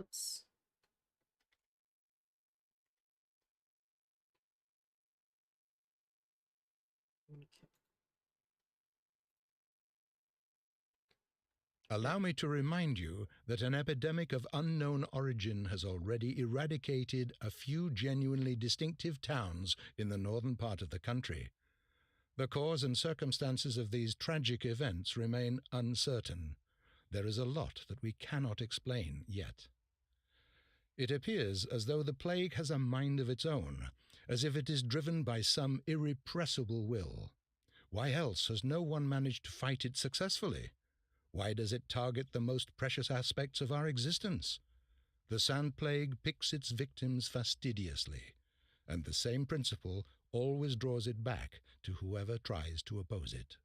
Oops. Okay. Allow me to remind you that an epidemic of unknown origin has already eradicated a few genuinely distinctive towns in the northern part of the country. The cause and circumstances of these tragic events remain uncertain. There is a lot that we cannot explain yet. It appears as though the plague has a mind of its own, as if it is driven by some irrepressible will. Why else has no one managed to fight it successfully? Why does it target the most precious aspects of our existence? The sand plague picks its victims fastidiously, and the same principle always draws it back to whoever tries to oppose it.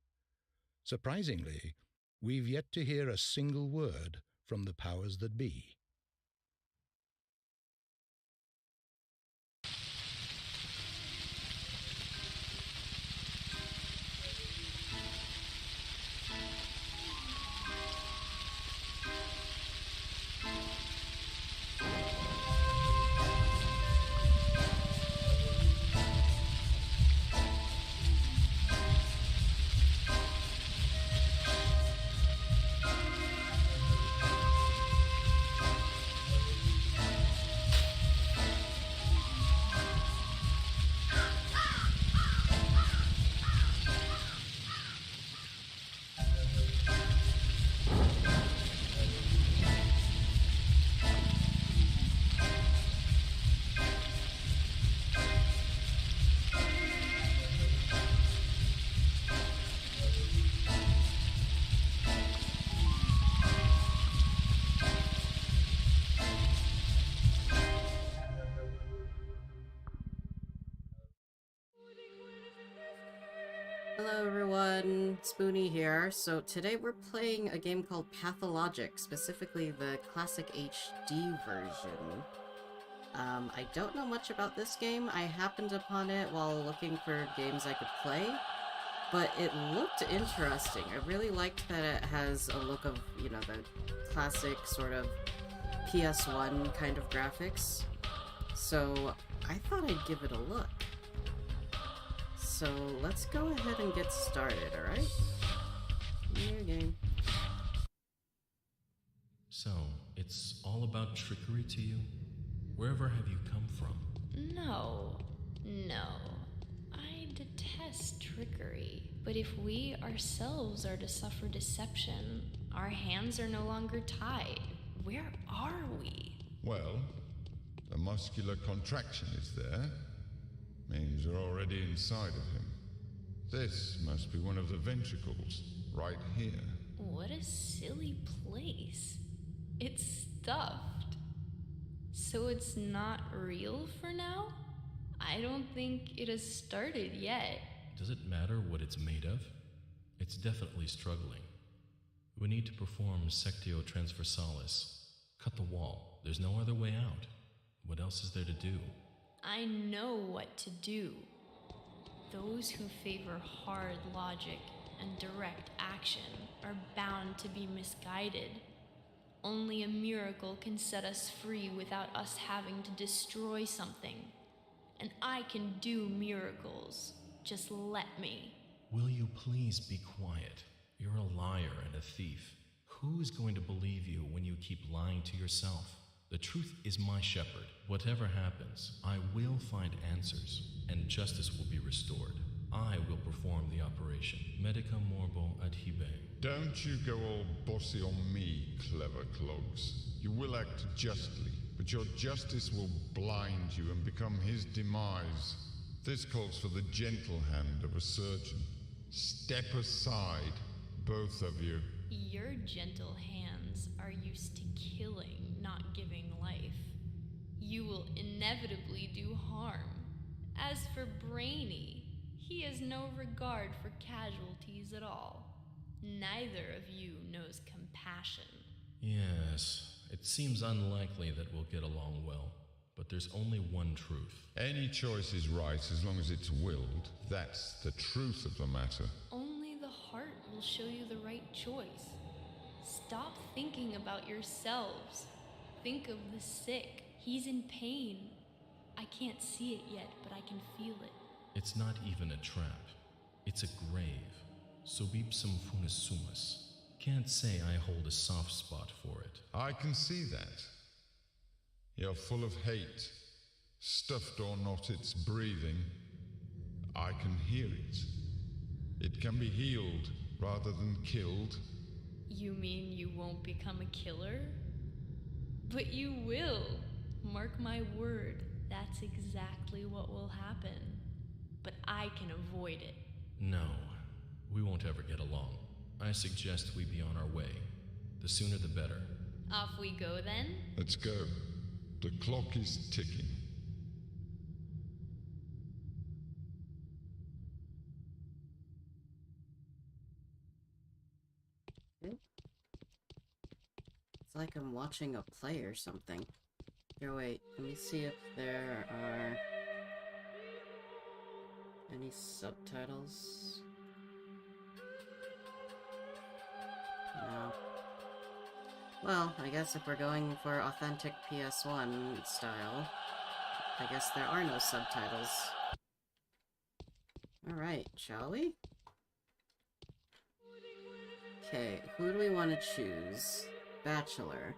Surprisingly, we've yet to hear a single word from the powers that be. Hello everyone, Spoony here. So today we're playing a game called Pathologic, specifically the Classic HD version. I don't know much about this game. I happened upon it while looking for games I could play, but it looked interesting. I really liked that it has a look of, you know, the classic sort of PS1 kind of graphics. So I thought I'd give it a look. So let's go ahead and get started, alright? New game. So, it's all about trickery to you? Wherever have you come from? No. I detest trickery. But if we ourselves are to suffer deception, our hands are no longer tied. Where are we? Well, the muscular contraction is there. Means you're already inside of him. This must be one of the ventricles, right here. What a silly place. It's stuffed. So it's not real for now? I don't think it has started yet. Does it matter what it's made of? It's definitely struggling. We need to perform sectio transversalis. Cut the wall. There's no other way out. What else is there to do? I know what to do. Those who favor hard logic and direct action are bound to be misguided. Only a miracle can set us free without us having to destroy something. And I can do miracles. Just let me. Will you please be quiet? You're a liar and a thief. Who is going to believe you when you keep lying to yourself? The truth is my shepherd. Whatever happens, I will find answers, and justice will be restored. I will perform the operation. Medica morbo adhibe. Don't you go all bossy on me, clever clogs. You will act justly, but your justice will blind you and become his demise. This calls for the gentle hand of a surgeon. Step aside, both of you. Your gentle hands are used to killing, not giving life. You will inevitably do harm. As for Brainy, he has no regard for casualties at all. Neither of you knows compassion. Yes, it seems unlikely that we'll get along well, but there's only one truth. Any choice is right as long as it's willed. That's the truth of the matter. Only the heart will show you the right choice. Stop thinking about yourselves. Think of the sick. He's in pain. I can't see it yet, but I can feel it. It's not even a trap. It's a grave. Sobipsum funisumus. Can't say I hold a soft spot for it. I can see that. You're full of hate. Stuffed or not, it's breathing. I can hear it. It can be healed rather than killed. You mean you won't become a killer? But you will. Mark my word, that's exactly what will happen. But I can avoid it. No, we won't ever get along. I suggest we be on our way. The sooner the better. Off we go then? Let's go. The clock is ticking. It's like I'm watching a play or something. Here, wait, let me see if there are any subtitles. No. Well, I guess if we're going for authentic PS1 style, I guess there are no subtitles. Alright, shall we? Okay, who do we want to choose? Bachelor.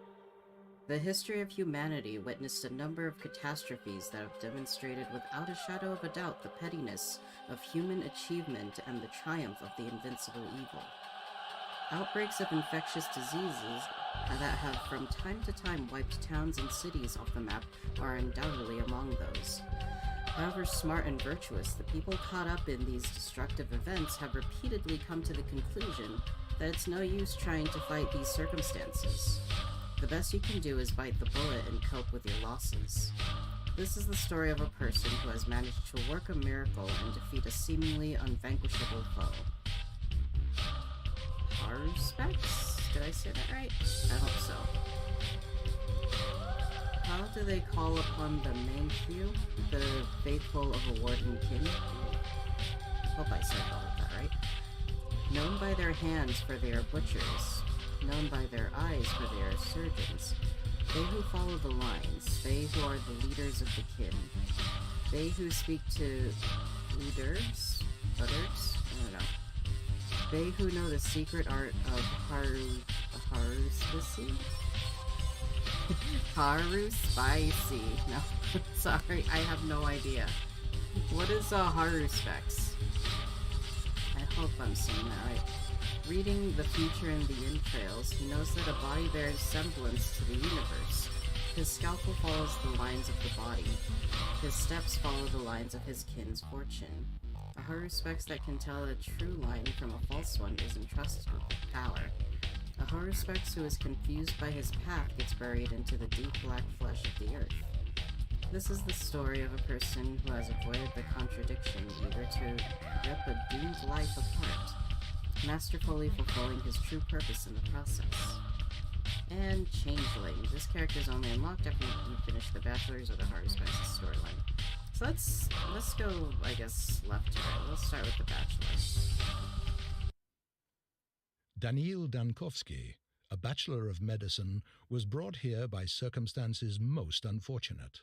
The history of humanity witnessed a number of catastrophes that have demonstrated without a shadow of a doubt the pettiness of human achievement and the triumph of the invincible evil. Outbreaks of infectious diseases that have from time to time wiped towns and cities off the map are undoubtedly among those. However smart and virtuous, the people caught up in these destructive events have repeatedly come to the conclusion that it's no use trying to fight these circumstances. The best you can do is bite the bullet and cope with your losses. This is the story of a person who has managed to work a miracle and defeat a seemingly unvanquishable foe. Harspecs? Did I say that right? I hope so. How do they call upon the main few? The faithful of a warden king? Hope I said all of that right. Known by their hands for they are butchers, known by their eyes for they are surgeons, they who follow the lines, they who are the leaders of the kin, they who speak to leaders, others, I don't know, they who know the secret art of haruspicy? Haruspicy. No, sorry, I have no idea. What is a haruspecs? I hope I'm saying that right. Reading the future in the entrails, he knows that a body bears semblance to the universe. His scalpel follows the lines of the body. His steps follow the lines of his kin's fortune. A haruspect that can tell a true line from a false one is entrusted with power. A haruspect who is confused by his path gets buried into the deep black flesh of the earth. This is the story of a person who has avoided the contradiction, eager to rip a doomed life apart, masterfully fulfilling his true purpose in the process. And Changeling. This character is only unlocked after you finish the Bachelor's or the Haruspects storyline. So let's go, I guess, left to right. Let's start with the Bachelor. Daniil Dankovsky, a Bachelor of Medicine, was brought here by circumstances most unfortunate.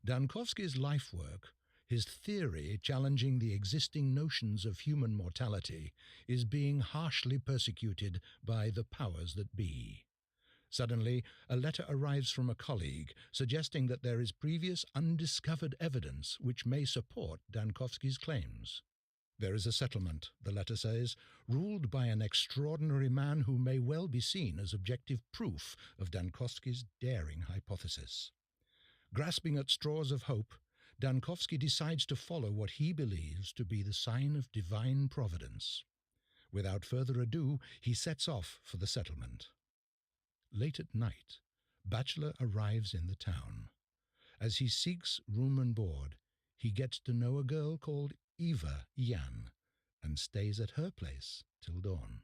Dankovsky's life work, his theory challenging the existing notions of human mortality, is being harshly persecuted by the powers that be. Suddenly, a letter arrives from a colleague suggesting that there is previous undiscovered evidence which may support Dankovsky's claims. There is a settlement, the letter says, ruled by an extraordinary man who may well be seen as objective proof of Dankovsky's daring hypothesis. Grasping at straws of hope, Dankovsky decides to follow what he believes to be the sign of divine providence. Without further ado, he sets off for the settlement. Late at night, Bachelor arrives in the town. As he seeks room and board, he gets to know a girl called Eva Yan and stays at her place till dawn.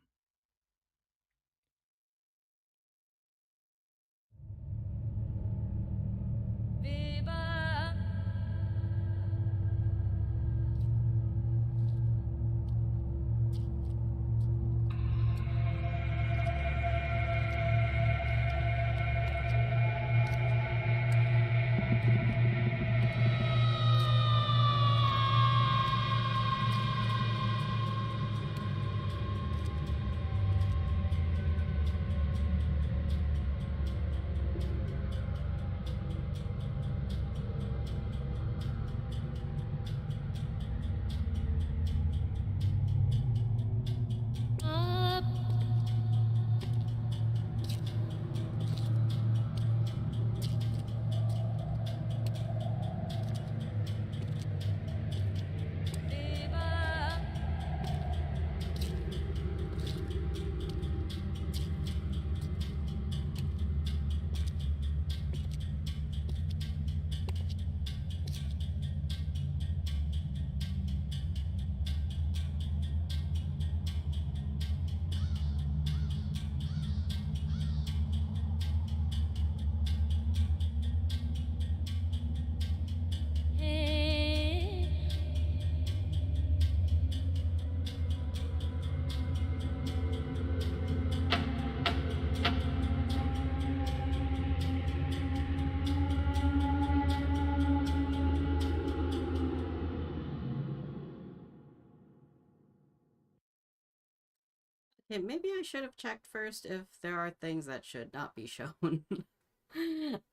Okay, maybe I should have checked first if there are things that should not be shown.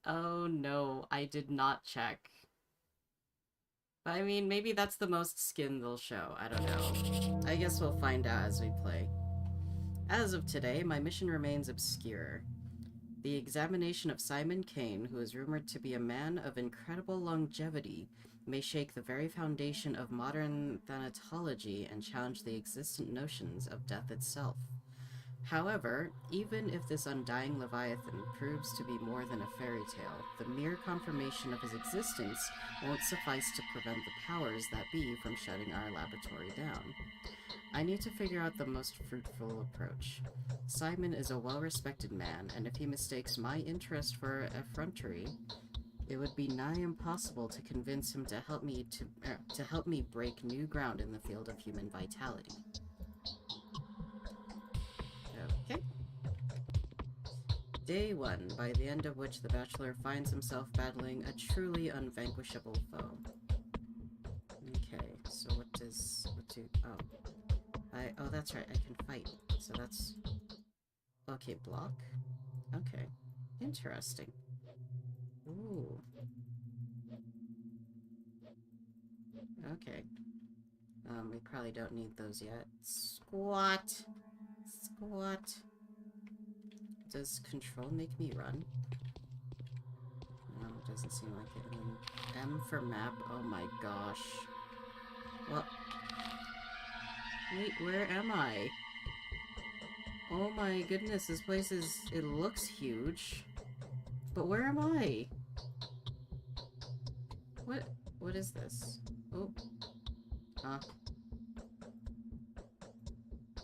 Oh no, I did not check. But I mean, maybe that's the most skin they'll show. I don't know. I guess we'll find out as we play. As of today, my mission remains obscure. The examination of Simon Kane, who is rumored to be a man of incredible longevity, may shake the very foundation of modern thanatology and challenge the existent notions of death itself. However, even if this undying Leviathan proves to be more than a fairy tale, the mere confirmation of his existence won't suffice to prevent the powers that be from shutting our laboratory down. I need to figure out the most fruitful approach. Simon is a well-respected man, and if he mistakes my interest for effrontery, it would be nigh impossible to convince him to help me break new ground in the field of human vitality. Okay. Day 1, by the end of which the Bachelor finds himself battling a truly unvanquishable foe. Okay, so oh, that's right, I can fight. So that's... Okay, block? Okay. Interesting. Ooh. Okay. We probably don't need those yet. Squat! Squat! Does control make me run? No, it doesn't seem like it. And then M for map. Oh my gosh. What? Wait, where am I? Oh my goodness, this place is... It looks huge. But where am I? What? What is this? Oh. Huh.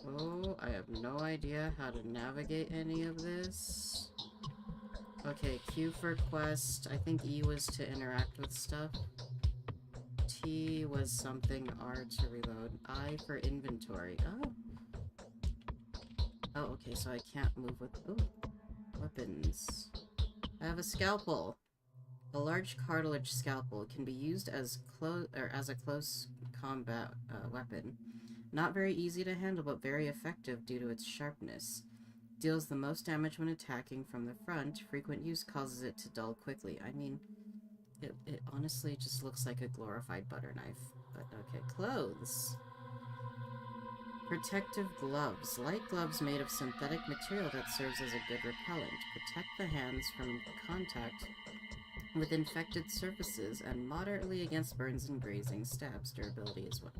Oh, I have no idea how to navigate any of this. Okay, Q for quest. I think E was to interact with stuff. T was something, R to reload. I for inventory. Oh. Oh, okay, so I can't move with... Ooh. Weapons. I have a scalpel. A large cartilage scalpel can be used as a close combat weapon. Not very easy to handle, but very effective due to its sharpness. Deals the most damage when attacking from the front. Frequent use causes it to dull quickly. I mean, it honestly just looks like a glorified butter knife. But okay, clothes. Protective gloves. Light gloves made of synthetic material that serves as a good repellent. Protect the hands from contact with infected surfaces and moderately against burns and grazing. Stabs. Durability as well.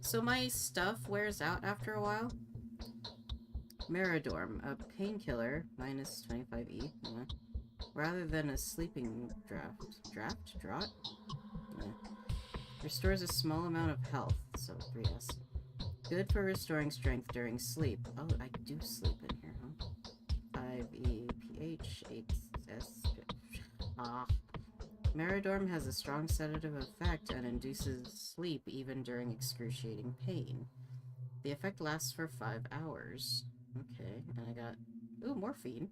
So my stuff wears out after a while? Meridorm, a painkiller, minus 25E, rather than a sleeping draught? Yeah. Restores a small amount of health, so 3S. Good for restoring strength during sleep. Oh, I do sleep in here, huh? 5E, pH, 8S. Ah. Meridorm has a strong sedative effect and induces sleep even during excruciating pain. The effect lasts for 5 hours. Okay, and I got... Ooh, morphine.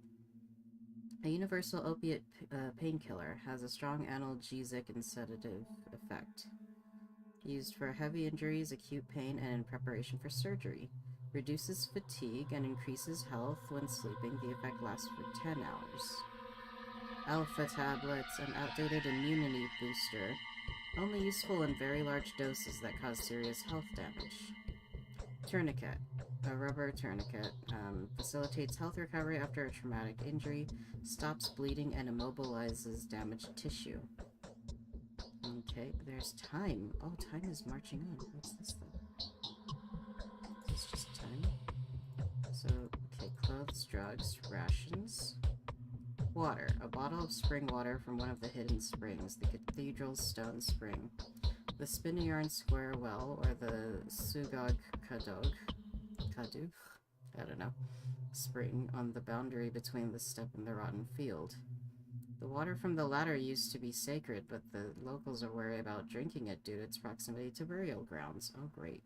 A universal opiate painkiller. Has a strong analgesic and sedative effect. Used for heavy injuries, acute pain, and in preparation for surgery. Reduces fatigue and increases health when sleeping. The effect lasts for 10 hours. Alpha tablets, an outdated immunity booster. Only useful in very large doses that cause serious health damage. Tourniquet. A rubber tourniquet. Facilitates health recovery after a traumatic injury, stops bleeding, and immobilizes damaged tissue. Okay, there's time. Oh, time is marching on. What's this though? Is this just time? So, okay, clothes, drugs, rations. Water. A bottle of spring water from one of the hidden springs, the Cathedral's Stone Spring. The Spinneyarn Square Well, or the Sugog Kadug, I don't know, spring on the boundary between the steppe and the rotten field. The water from the latter used to be sacred, but the locals are wary about drinking it due to its proximity to burial grounds. Oh, great.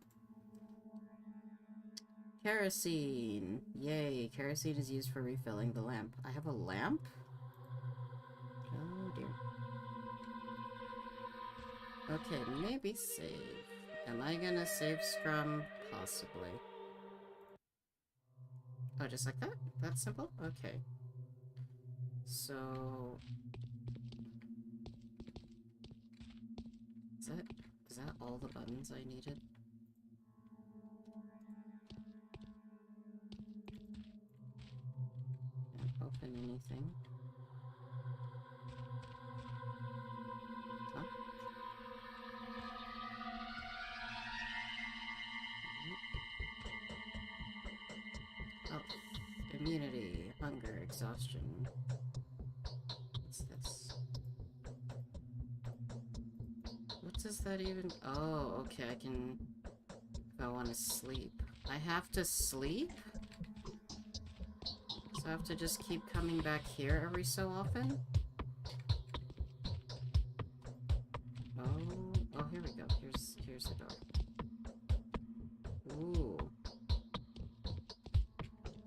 Kerosene! Yay, kerosene is used for refilling the lamp. I have a lamp? Oh dear. Okay, maybe save. Am I gonna save Scrum? Possibly. Oh, just like that? That's simple? Okay. So... Is that all the buttons I needed? Can't open anything. Huh? Oh. Immunity, hunger, exhaustion. What's this? What does that even... Oh, okay, I can... If I want to sleep. I have to sleep? So I have to just keep coming back here every so often? Oh, here we go. Here's the door. Ooh.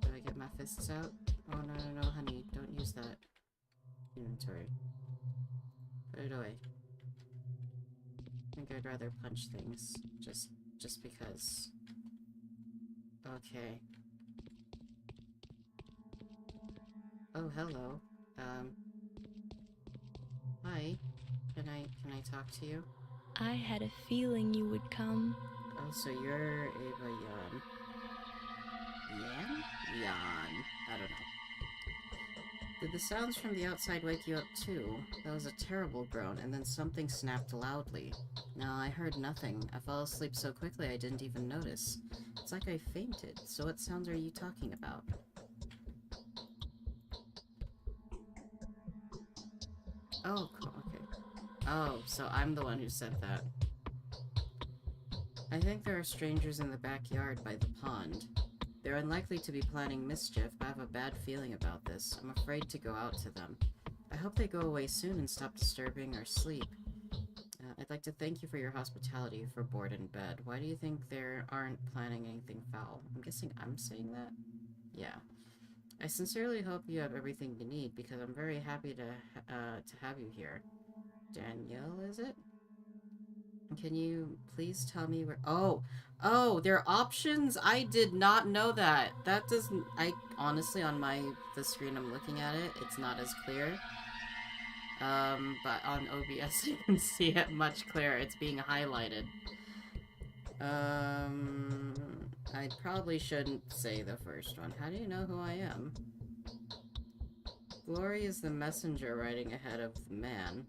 Do I get my fists out? Oh, no, honey. Don't use that. Inventory. Put it away. I think I'd rather punch things. Just because. Okay. Oh, hello. Hi. Can I talk to you? I had a feeling you would come. Oh, so you're Ava Yan. Yan? Yan. I don't know. Did the sounds from the outside wake you up too? That was a terrible groan, and then something snapped loudly. No, I heard nothing. I fell asleep so quickly I didn't even notice. It's like I fainted. So what sounds are you talking about? Oh, cool, okay. Oh, so I'm the one who said that. I think there are strangers in the backyard by the pond. They're unlikely to be planning mischief, but I have a bad feeling about this. I'm afraid to go out to them. I hope they go away soon and stop disturbing our sleep. I'd like to thank you for your hospitality for board and bed. Why do you think they aren't planning anything foul? I'm guessing I'm saying that? Yeah. I sincerely hope you have everything you need, because I'm very happy to have you here. Danielle, is it? Can you please tell me where... Oh, there are options? I did not know that. That doesn't... honestly, on the screen I'm looking at it, it's not as clear. But on OBS you can see it much clearer. It's being highlighted. I probably shouldn't say the first one. How do you know who I am? Glory is the messenger riding ahead of the man,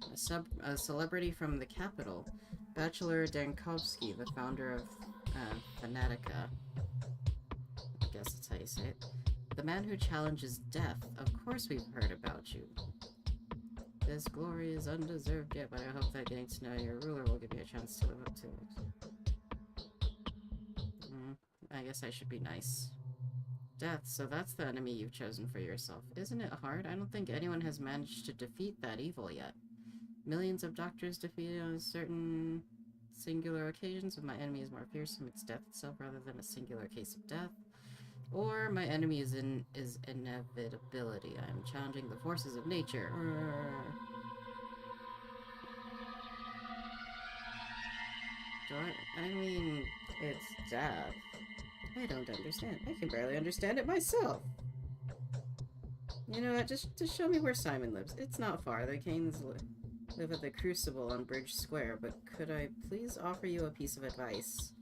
a celebrity from the capital. Bachelor Dankovsky, the founder of Fanatica. I guess that's how you say it. The man who challenges death. Of course we've heard about you. This glory is undeserved yet, but I hope that getting to know your ruler will give you a chance to live up to it. I guess I should be nice. Death, so that's the enemy you've chosen for yourself. Isn't it hard? I don't think anyone has managed to defeat that evil yet. Millions of doctors defeated on certain singular occasions, but my enemy is more fearsome. It's death itself rather than a singular case of death. Or my enemy is inevitability. I am challenging the forces of nature. I mean, it's death. I don't understand. I can barely understand it myself. You know what? Just show me where Simon lives. It's not far. The Canes live at the Crucible on Bridge Square, but could I please offer you a piece of advice?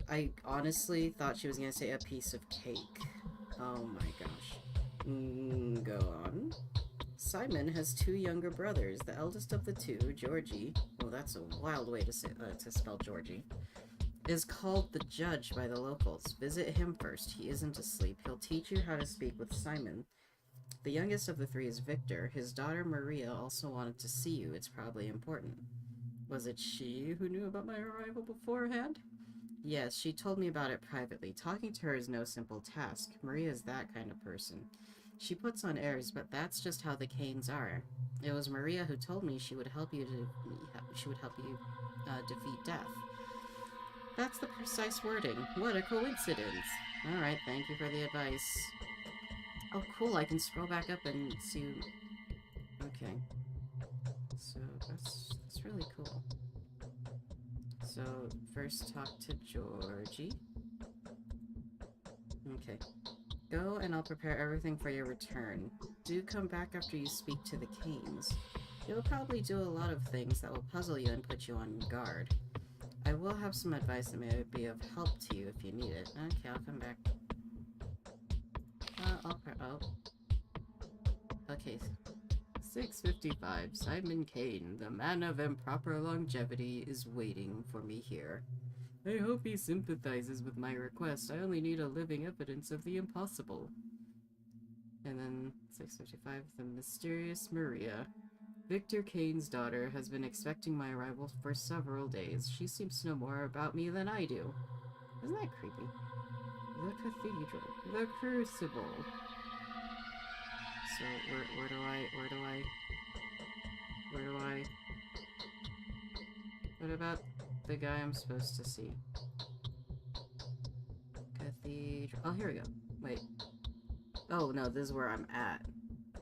I honestly thought she was gonna say a piece of cake. Oh my gosh. Go on. Simon has two younger brothers. The eldest of the two, Georgie, well, that's a wild way to spell Georgie, is called the Judge by the locals. Visit him first. He isn't asleep. He'll teach you how to speak with Simon. The youngest of the three is Victor. His daughter Maria also wanted to see you. It's probably important. Was it she who knew about my arrival beforehand? Yes, she told me about it privately. Talking to her is no simple task. Maria is that kind of person. She puts on airs, but that's just how the Canes are. It was Maria who told me she would help you defeat death. That's the precise wording. What a coincidence. Alright, thank you for the advice. Oh, cool, I can scroll back up and see... Okay. So, that's really cool. So, first talk to Georgie. Okay. Go and I'll prepare everything for your return. Do come back after you speak to the Canes. You'll probably do a lot of things that will puzzle you and put you on guard. I will have some advice that may be of help to you if you need it. Okay, I'll come back. Okay. 6:55. Simon Kane, the man of improper longevity, is waiting for me here. I hope he sympathizes with my request. I only need a living evidence of the impossible. And then 6:55. The mysterious Maria. Victor Kane's daughter has been expecting my arrival for several days. She seems to know more about me than I do. Isn't that creepy? The cathedral. The crucible. So, where do I... What about the guy I'm supposed to see? Cathedral... Oh, here we go. Wait. Oh, no, this is where I'm at.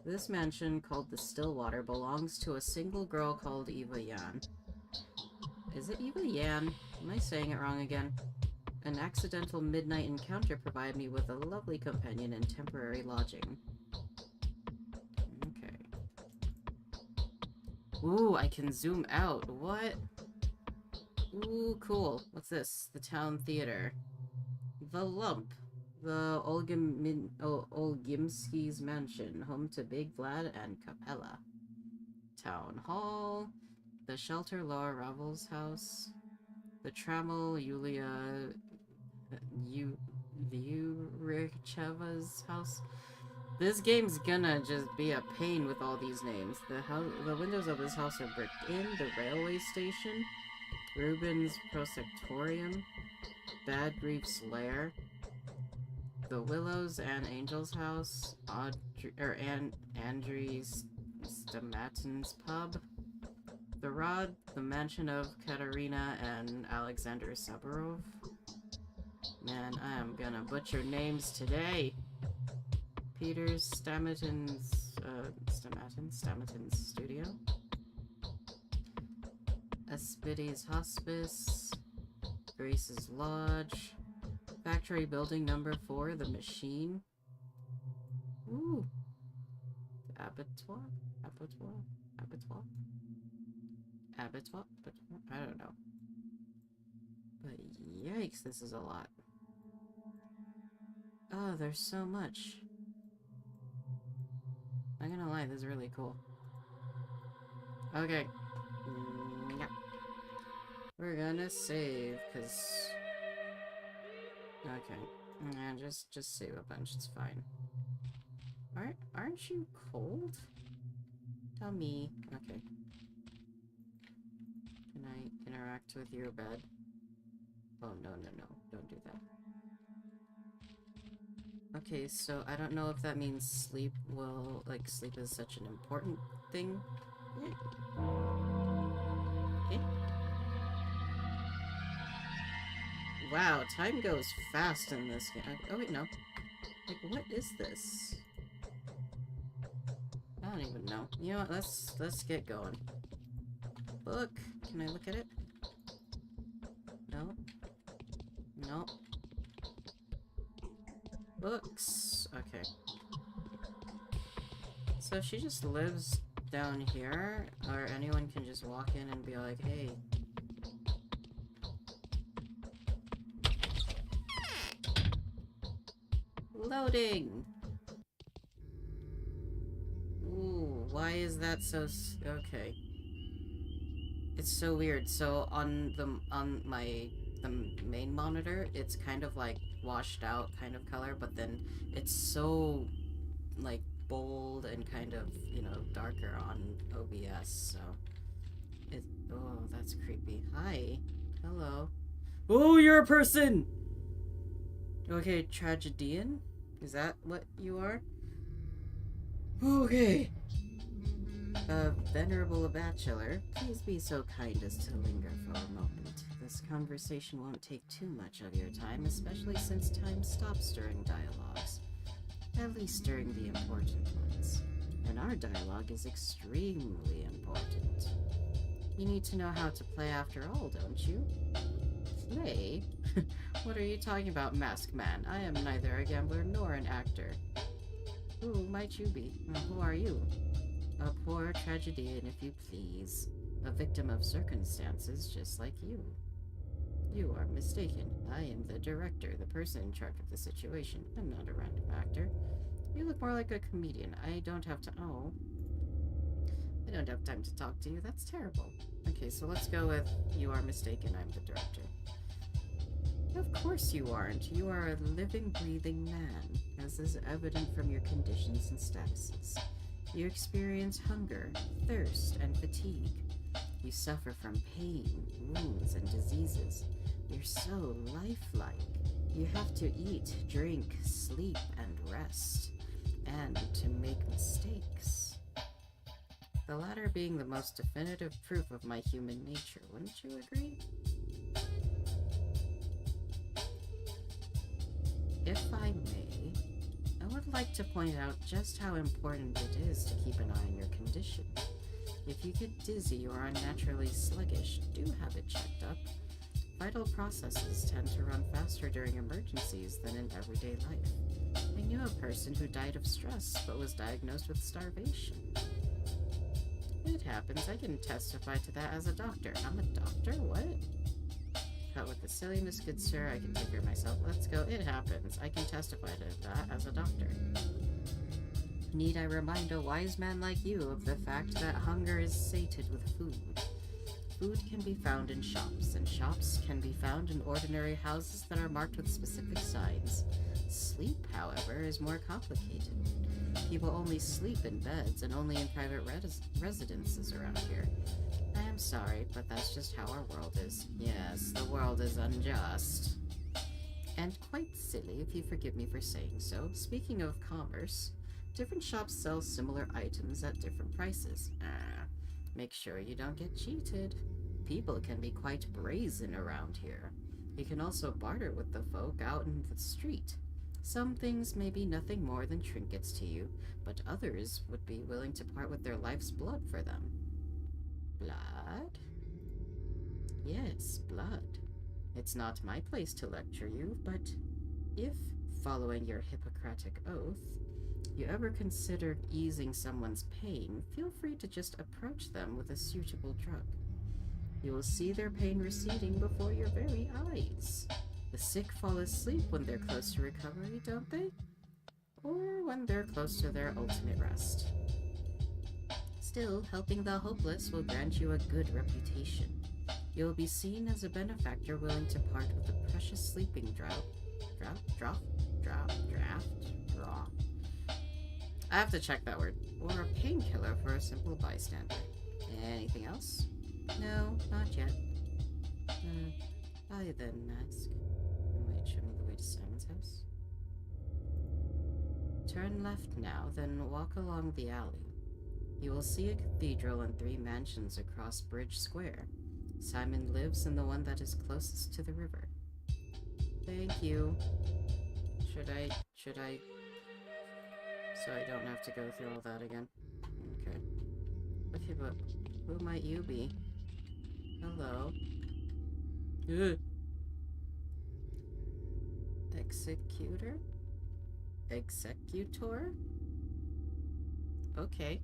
This mansion, called the Stillwater, belongs to a single girl called Eva Yan. Is it Eva Yan? Am I saying it wrong again? An accidental midnight encounter provided me with a lovely companion and temporary lodging. Okay. Ooh, I can zoom out. What? Ooh, cool. What's this? The town theater. The Lump. The Olgimski's mansion, home to Big Vlad and Capella. Town hall. The shelter Laura Ravel's house. The Trammel Yulia Yuricheva's house. This game's gonna just be a pain with all these names. The windows of this house are bricked in. The railway station. Rubens Prosectorium. Bad Grief's lair. The Willows and Angel's house. Andries Stamatin's pub. The Rod, the mansion of Katerina and Alexander Saburov. Man, I am gonna butcher names today. Peter Stamatin's studio. Aspides Hospice. Grace's Lodge. Factory building number 4, the Machine. Ooh. Abattoir? I don't know. But yikes, this is a lot. Oh, there's so much. I'm gonna lie, this is really cool. Okay. Yeah. We're gonna save, cause... Okay. Yeah, just save a bunch, it's fine. Aren't you cold? Tell me. Okay. Can I interact with your bed? Oh, no, don't do that. Okay, so I don't know if that means sleep sleep is such an important thing. Okay. Wow, time goes fast in this game. Oh wait, no. Like, what is this? I don't even know. You know what, let's get going. Book. Can I look at it? No. No. Books. Okay. So she just lives down here, or anyone can just walk in and be like, hey. Loading! Ooh, why is that so okay. It's so weird. So on the main monitor, it's kind of like washed out kind of color, but then it's so like bold and kind of, you know, darker on OBS, so oh, that's creepy. Hi. Hello. Oh, you're a person! Okay, tragedian? Is that what you are? Okay. Venerable bachelor, please be so kind as to linger for a moment. This conversation won't take too much of your time, especially since time stops during dialogues. At least during the important ones. And our dialogue is extremely important. You need to know how to play after all, don't you? Play? What are you talking about, Masked Man? I am neither a gambler nor an actor. Who might you be? Who are you? A poor tragedian, if you please. A victim of circumstances just like you. You are mistaken. I am the director, the person in charge of the situation. I'm not a random actor. You look more like a comedian. I don't have time to talk to you. That's terrible. Okay, so let's go with you are mistaken. I'm the director. Of course you aren't. You are a living, breathing man, as is evident from your conditions and statuses. You experience hunger, thirst, and fatigue. You suffer from pain, wounds, and diseases. You're so lifelike. You have to eat, drink, sleep, and rest. And to make mistakes. The latter being the most definitive proof of my human nature, wouldn't you agree? If I may, I would like to point out just how important it is to keep an eye on your condition. If you get dizzy or unnaturally sluggish, do have it checked up. Vital processes tend to run faster during emergencies than in everyday life. I knew a person who died of stress but was diagnosed with starvation. It happens. I can testify to that as a doctor. I'm a doctor? What? Cut with the silliness, good sir. I can take care of myself. Let's go. It happens. I can testify to that as a doctor. Need I remind a wise man like you of the fact that hunger is sated with food? Food can be found in shops, and shops can be found in ordinary houses that are marked with specific signs. Sleep, however, is more complicated. People only sleep in beds and only in private residences around here. I am sorry, but that's just how our world is. Yes, the world is unjust. And quite silly, if you forgive me for saying so. Speaking of commerce, different shops sell similar items at different prices. Make sure you don't get cheated. People can be quite brazen around here. You can also barter with the folk out in the street. Some things may be nothing more than trinkets to you, but others would be willing to part with their life's blood for them. Blood? Yes, blood. It's not my place to lecture you, but if, following your Hippocratic oath, you ever consider easing someone's pain, feel free to just approach them with a suitable drug. You will see their pain receding before your very eyes. The sick fall asleep when they're close to recovery, don't they? Or when they're close to their ultimate rest. Still, helping the hopeless will grant you a good reputation. You will be seen as a benefactor willing to part with a precious sleeping draft. I have to check that word. Or a painkiller for a simple bystander. Anything else? No, not yet. Bye then, Mask. Wait, show me the way to Simon's house. Turn left now, then walk along the alley. You will see a cathedral and 3 mansions across Bridge Square. Simon lives in the one that is closest to the river. Thank you. Should I... So I don't have to go through all that again. Okay. Okay, but who might you be? Hello? Ugh. Executor? Executor? Okay.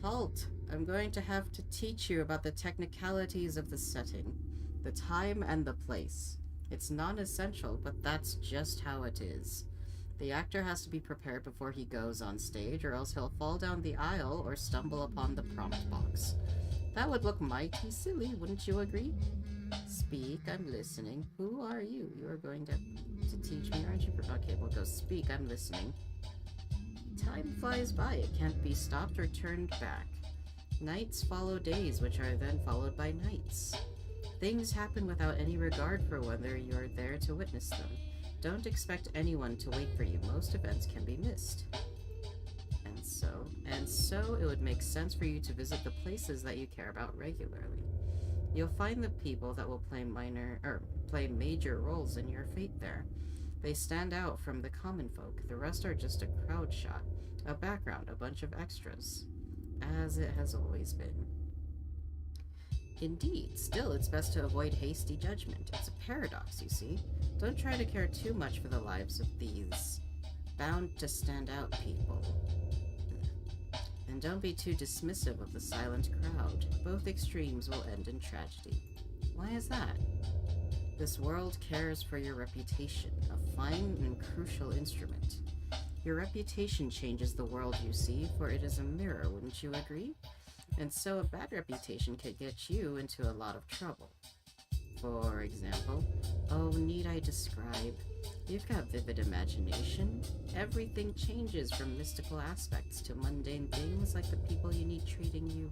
Halt! I'm going to have to teach you about the technicalities of the setting, the time and the place. It's non-essential, but that's just how it is. The actor has to be prepared before he goes on stage, or else he'll fall down the aisle or stumble upon the prompt box. That would look mighty silly, wouldn't you agree? Speak, I'm listening. Who are you? You are going to teach me, aren't you? Okay, we'll go speak, I'm listening. Time flies by, it can't be stopped or turned back. Nights follow days, which are then followed by nights. Things happen without any regard for whether you're there to witness them. Don't expect anyone to wait for you. Most events can be missed. And so it would make sense for you to visit the places that you care about regularly. You'll find the people that will play major roles in your fate there. They stand out from the common folk. The rest are just a crowd shot, a background, a bunch of extras. As it has always been. Indeed. Still, it's best to avoid hasty judgment. It's a paradox, you see. Don't try to care too much for the lives of these bound-to-stand-out people. And don't be too dismissive of the silent crowd. Both extremes will end in tragedy. Why is that? This world cares for your reputation, a fine and crucial instrument. Your reputation changes the world you see, for it is a mirror, wouldn't you agree? And so a bad reputation could get you into a lot of trouble. For example, oh, need I describe? You've got vivid imagination. Everything changes from mystical aspects to mundane things like the people you need treating you...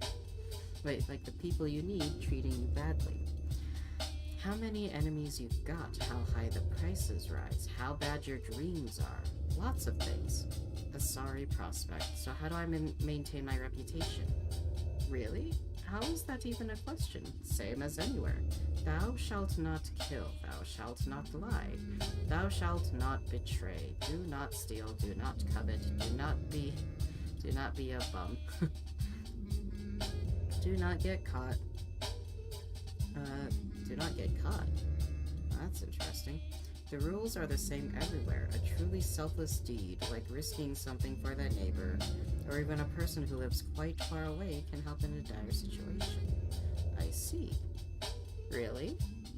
Wait, like the people you need treating you badly. How many enemies you've got, how high the prices rise, how bad your dreams are. Lots of things. A sorry prospect. So how do I maintain my reputation? Really? How is that even a question? Same as anywhere. Thou shalt not kill, thou shalt not lie, thou shalt not betray, do not steal, do not covet, do not be a bum. Do not get caught. Do not get caught. That's interesting. The rules are the same everywhere. A truly selfless deed, like risking something for their neighbor, or even a person who lives quite far away, can help in a dire situation. I see. Really?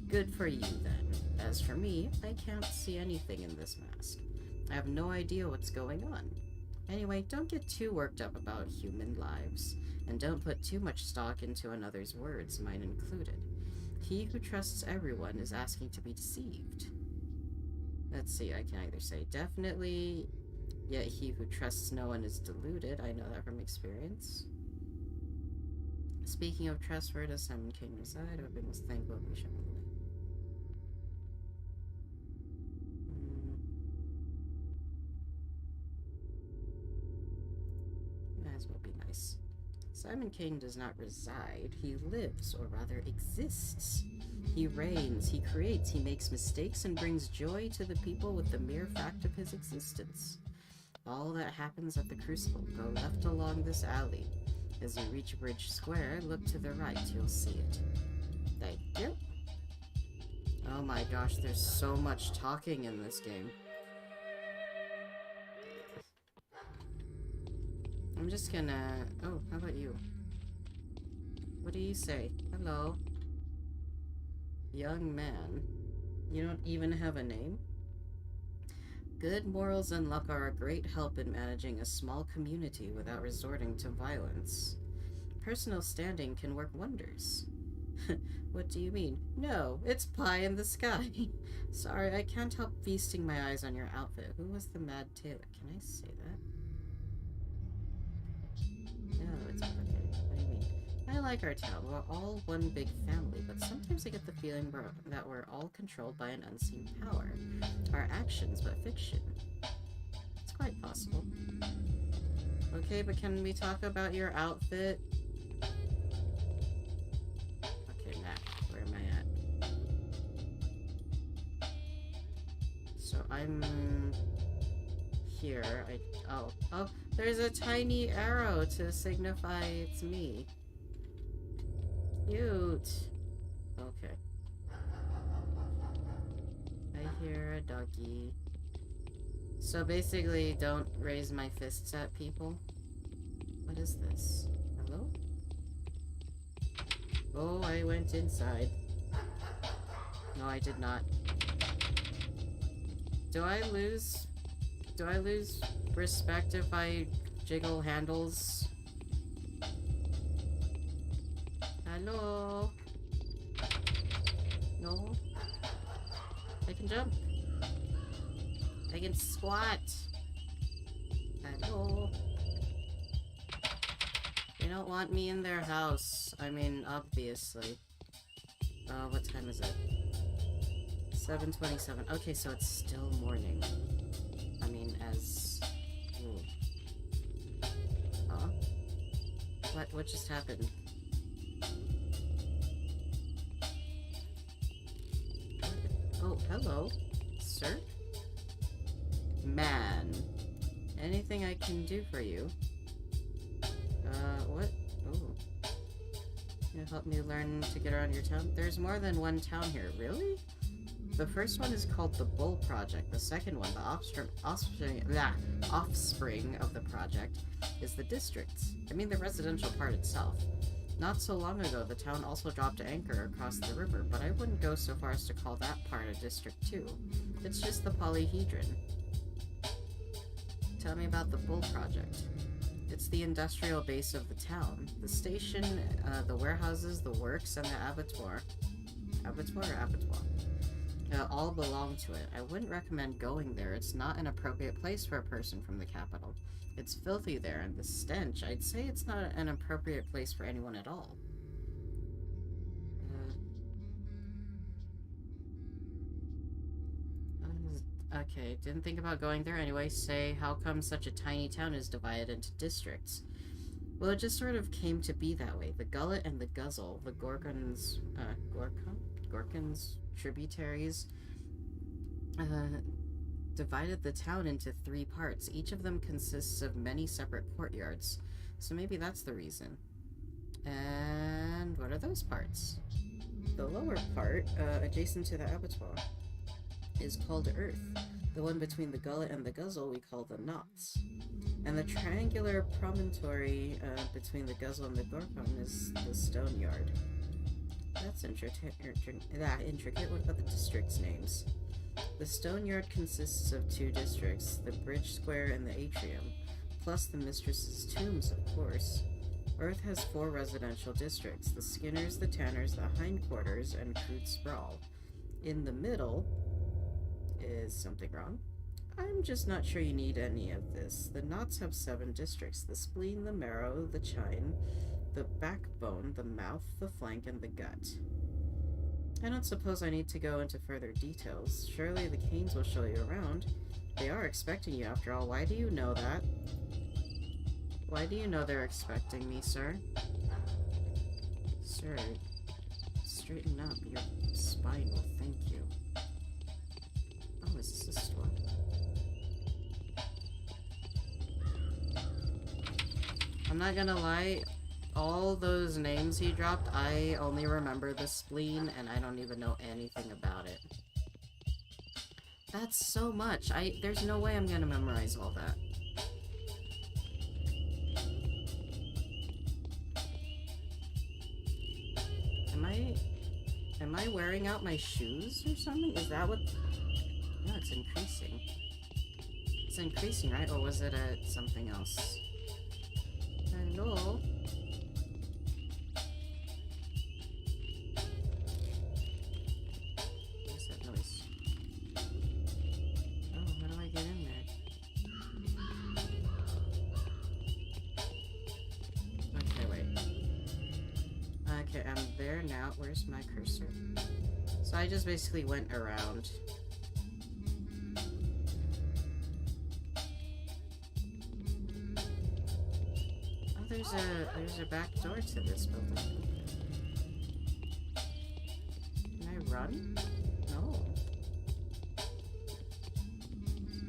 Good for you, then. As for me, I can't see anything in this mask. I have no idea what's going on. Anyway, don't get too worked up about human lives, and don't put too much stock into another's words, mine included. He who trusts everyone is asking to be deceived. Let's see, I can either say definitely, yet he who trusts no one is deluded. I know that from experience. Speaking of trust, where does Simon King reside? I must thank what we shall Might as well be nice. Simon King does not reside, he lives, or rather exists. He reigns, he creates, he makes mistakes, and brings joy to the people with the mere fact of his existence. All that happens at the Crucible, go left along this alley. As you reach Bridge Square, look to the right, you'll see it. Thank you. Oh my gosh, there's so much talking in this game. I'm just gonna... Oh, how about you? What do you say? Hello. Young man. You don't even have a name? Good morals and luck are a great help in managing a small community without resorting to violence. Personal standing can work wonders. What do you mean? No, it's pie in the sky. Sorry, I can't help feasting my eyes on your outfit. Who was the Mad Tailor? Can I say that? No, it's okay. What do you mean? I like our town. We're all one big family, but sometimes I get the feeling that we're all controlled by an unseen power. Our actions, but fiction. It's quite possible. Okay, but can we talk about your outfit? Okay, Mac, where am I at? So I'm here. Oh, there's a tiny arrow to signify it's me. Cute. Okay. I hear a doggy. So basically, don't raise my fists at people. What is this? Hello? Oh, I went inside. No, I did not. Do I lose respect if I jiggle handles? Hello? No? I can jump. I can squat. Hello? They don't want me in their house. I mean, obviously. What time is it? 7:27. Okay, so it's still morning. I mean, as... Ooh. Huh? What just happened? Oh, hello, sir? Man. Anything I can do for you? What? Oh. You help me learn to get around your town? There's more than one town here, really? The first one is called the Bull Project. The second one, the offspring of the project, is the districts. I mean the residential part itself. Not so long ago, the town also dropped anchor across the river, but I wouldn't go so far as to call that part a district too. It's just the polyhedron. Tell me about the Bull Project. It's the industrial base of the town. The station, the warehouses, the works, and the abattoir. Abattoir or abattoir? All belong to it. I wouldn't recommend going there. It's not an appropriate place for a person from the capital. It's filthy there, and the stench, I'd say it's not an appropriate place for anyone at all. Okay, didn't think about going there anyway. Say, how come such a tiny town is divided into districts? Well, it just sort of came to be that way. The Gullet and the Guzzle, the Gorgon's tributaries, divided the town into 3 parts. Each of them consists of many separate courtyards. So maybe that's the reason. And what are those parts? The lower part, adjacent to the abattoir, is called Earth. The one between the Gullet and the Guzzle we call the Knots. And the triangular promontory between the Guzzle and the Gorgon is the Stone Yard. That's intricate. What about the districts' names? The Stone Yard consists of 2 districts, the Bridge Square and the Atrium, plus the Mistress's Tombs, of course. Earth has 4 residential districts, the Skinners, the Tanners, the Hindquarters, and Crude Sprawl. In the middle... Is something wrong? I'm just not sure you need any of this. The Knots have 7 districts, the Spleen, the Marrow, the Chine, the Backbone, the Mouth, the Flank, and the Gut. I don't suppose I need to go into further details. Surely the Canes will show you around. They are expecting you after all. Why do you know that? Why do you know they're expecting me, sir? Sir, straighten up. Your spine will thank you. Oh, is this a store? I'm not gonna lie, all those names he dropped, I only remember the Spleen, and I don't even know anything about it. That's so much. There's no way I'm gonna memorize all that. Am I wearing out my shoes or something? Is that what... No, it's increasing. It's increasing, right? Or was it something else? Hello? What's that noise? Oh, how do I get in there? Okay, wait. Okay, I'm there now. Where's my cursor? So I just basically went around. There's a back door to this building. Can I run? No.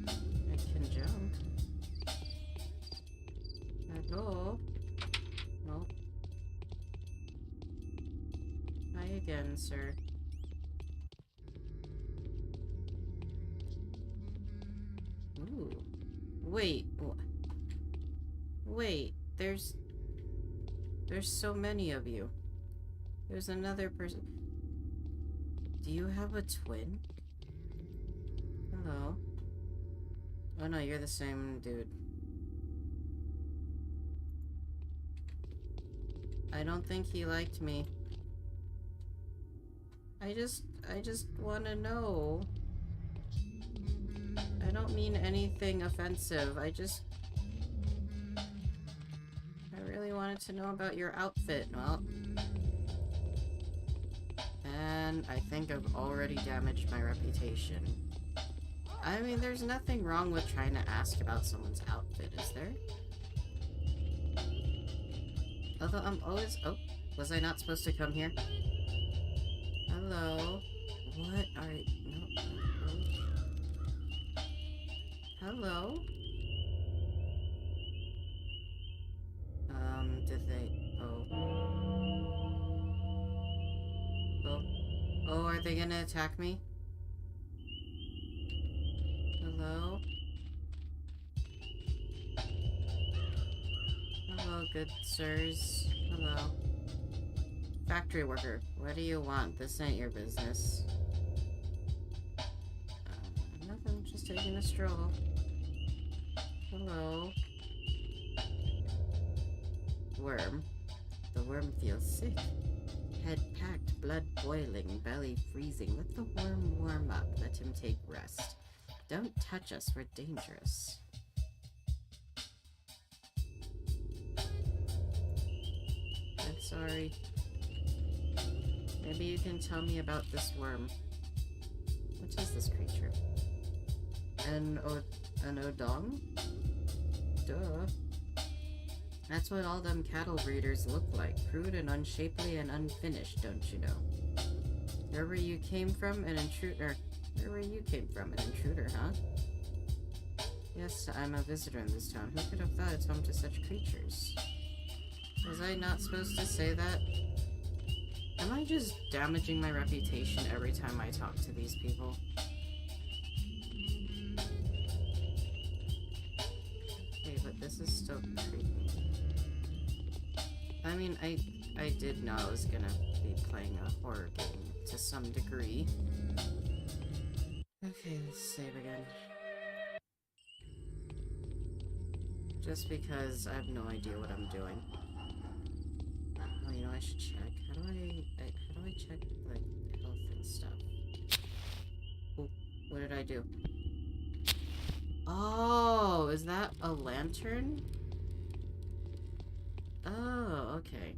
I can jump. Hello? No. Hi again, sir. Ooh. Wait. Wait. There's so many of you. There's another person. Do you have a twin? Hello? Oh no, you're the same dude. I don't think he liked me. I just want to know. I don't mean anything offensive. I really wanted to know about your outfit. Well, and I think I've already damaged my reputation. I mean, there's nothing wrong with trying to ask about someone's outfit, is there? Although I'm always... Oh, was I not supposed to come here? Hello? What are you... No. Hello? Did they... Oh. they gonna attack me? Hello? Hello, good sirs. Hello. Factory worker, what do you want? This ain't your business. Nothing, just taking a stroll. Hello. Worm. The worm feels sick. Head packed, blood boiling, belly freezing. Let the worm warm up. Let him take rest. Don't touch us, we're dangerous. I'm sorry. Maybe you can tell me about this worm. What is this creature? An Odong? Duh. That's what all them cattle breeders look like. Crude and unshapely and unfinished, don't you know? Wherever you came from, an intruder. Wherever you came from, an intruder, huh? Yes, I'm a visitor in this town. Who could have thought it's home to such creatures? Was I not supposed to say that? Am I just damaging my reputation every time I talk to these people? Okay, but this is still creepy. I mean, I did know I was gonna be playing a horror game to some degree. Okay, let's save again. Just because I have no idea what I'm doing. Oh, you know, I should check. How do I check, like, health and stuff? Oh, what did I do? Oh, is that a lantern? Oh, okay.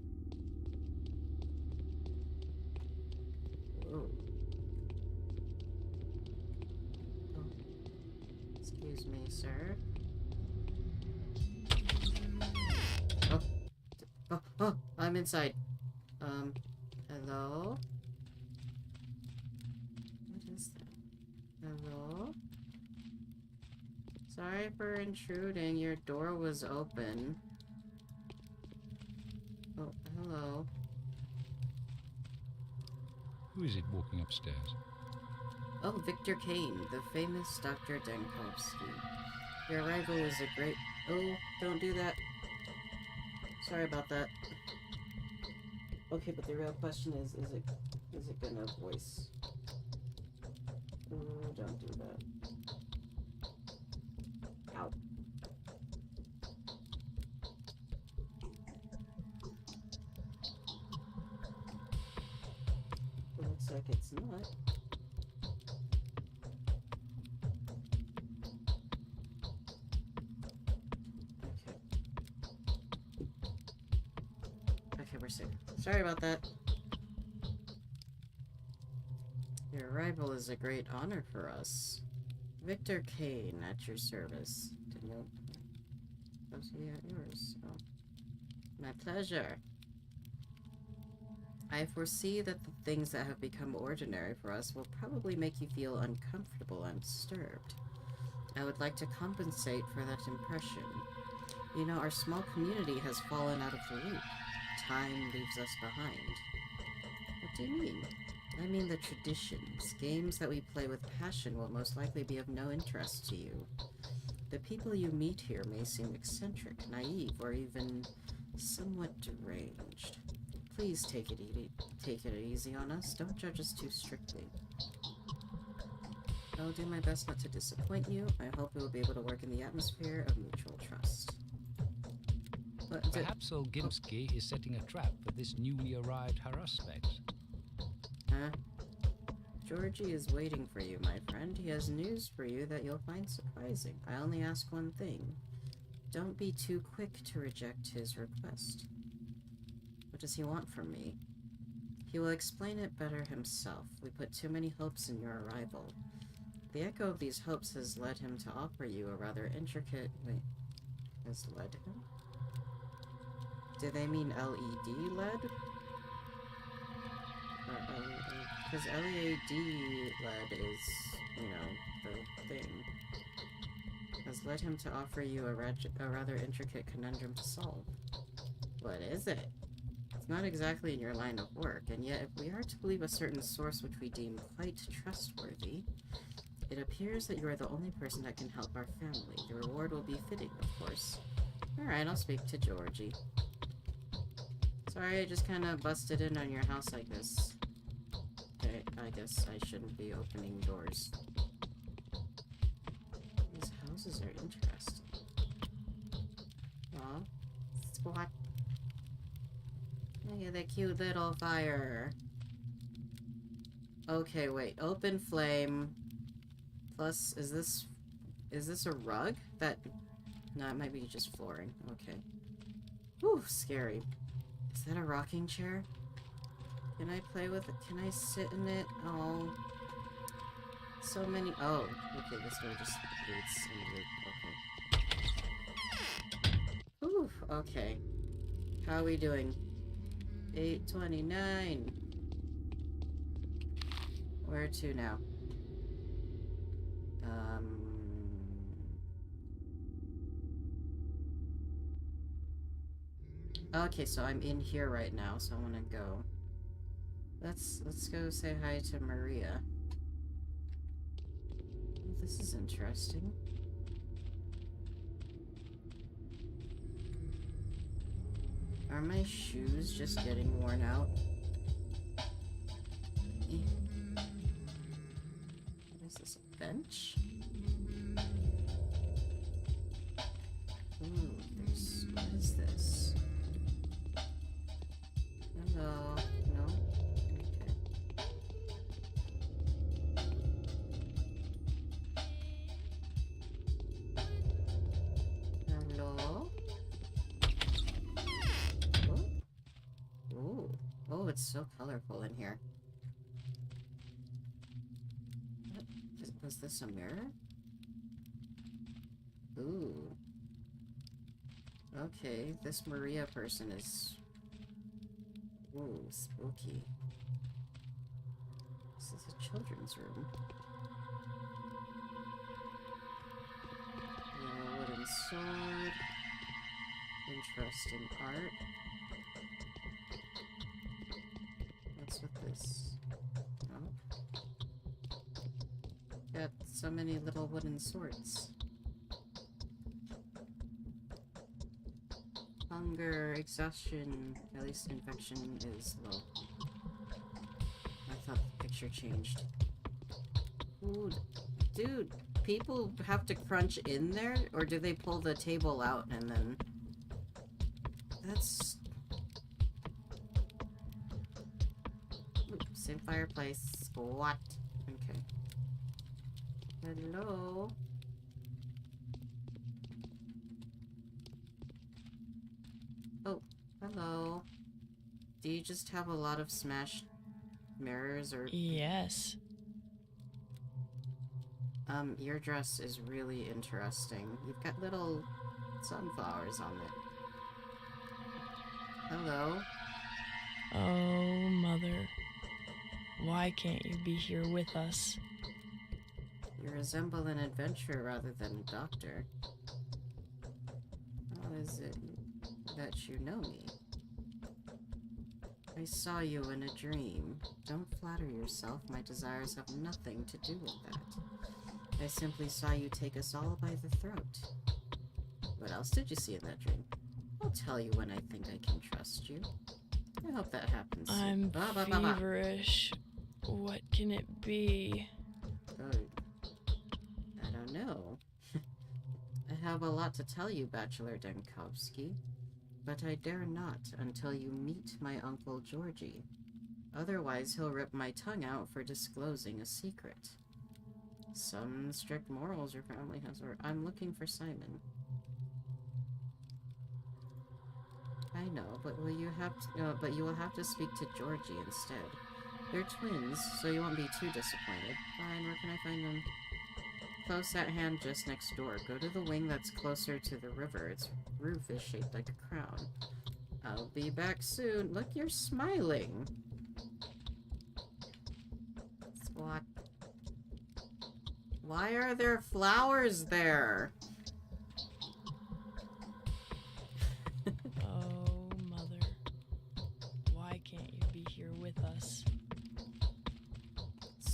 Whoa. Oh. Excuse me, sir. Oh, I'm inside. Hello? What is that? Hello? Sorry for intruding. Your door was open. Oh, hello. Who is it walking upstairs? Oh, Victor Kane, the famous Dr. Denkovsky. Your arrival was a great... Oh, don't do that. Sorry about that. Okay, but the real question is it gonna voice? Ooh, don't do that. Ow. It looks like it's not. Okay, we're safe. Sorry about that. Your arrival is a great honor for us. Victor Kane, at your service. Daniel. At yours. Oh. My pleasure. I foresee that the things that have become ordinary for us will probably make you feel uncomfortable and disturbed. I would like to compensate for that impression. You know, our small community has fallen out of the loop. Time leaves us behind. What do you mean? I mean the traditions. Games that we play with passion will most likely be of no interest to you. The people you meet here may seem eccentric, naive, or even somewhat deranged. Please take it easy on us. Don't judge us too strictly. I'll do my best not to disappoint you. I hope we will be able to work in the atmosphere of mutual trust. Perhaps old Gimsky is setting a trap for this newly arrived Haruspex. Huh? Georgie is waiting for you, my friend. He has news for you that you'll find surprising. I only ask one thing. Don't be too quick to reject his request. What does he want from me? He will explain it better himself. We put too many hopes in your arrival. The echo of these hopes has led him to offer you a rather intricate... Wait. Has led him? Do they mean LED LED? Because LED LED is, you know, the thing. Has led him to offer you a rather intricate conundrum to solve. What is it? It's not exactly in your line of work, and yet if we are to believe a certain source which we deem quite trustworthy, it appears that you are the only person that can help our family. The reward will be fitting, of course. Alright, I'll speak to Georgie. Sorry, I just kind of busted in on your house like this. Okay, I guess I shouldn't be opening doors. These houses are interesting. Aw. Squat. Look at that cute little fire. Okay, wait. Open flame. Plus, is this a rug? That... No, it might be just flooring. Okay. Whew, scary. Is that a rocking chair? Can I play with it? Can I sit in it? Oh. So many... Oh. Okay, this door just leads in the... Okay. Whew, okay. How are we doing? 8:29. Where to now? Okay, so I'm in here right now, so I want to go. Let's go say hi to Maria. Oh, this is interesting. Are my shoes just getting worn out? What is this, a bench? Ooh, there's... What is this? Hello? No? Okay. Hello? Oh? Ooh. Oh, it's so colorful in here. What? Was this a mirror? Ooh. Okay, this Maria person is... Ooh, spooky. This is a children's room. Yeah, wooden sword. Interesting art. What's with this? Oh. Got so many little wooden swords. Hunger, exhaustion, at least infection is low. I thought the picture changed. Ooh, dude, people have to crunch in there? Or do they pull the table out and then... That's... Ooh, same fireplace. Squat. Okay. Hello? Oh, hello. Do you just have a lot of smashed mirrors or... Yes. Your dress is really interesting. You've got little sunflowers on it. Hello? Oh, Mother. Why can't you be here with us? You resemble an adventurer rather than a doctor. How is it that you know me? I saw you in a dream. Don't flatter yourself, my desires have nothing to do with that. I simply saw you take us all by the throat. What else did you see in that dream? I'll tell you when I think I can trust you. I hope that happens soon. I'm feverish. What can it be? Oh, I don't know. I have a lot to tell you, Bachelor Denkovsky, but I dare not until you meet my Uncle Georgie. Otherwise, he'll rip my tongue out for disclosing a secret. Some strict morals your family has, or I'm looking for Simon. I know, but you will have to speak to Georgie instead. They're twins, so you won't be too disappointed. Fine, where can I find them? Close at hand, just next door. Go to the wing that's closer to the river. Its roof is shaped like a crown. I'll be back soon. Look, you're smiling. Squat. Why are there flowers there? Oh, Mother.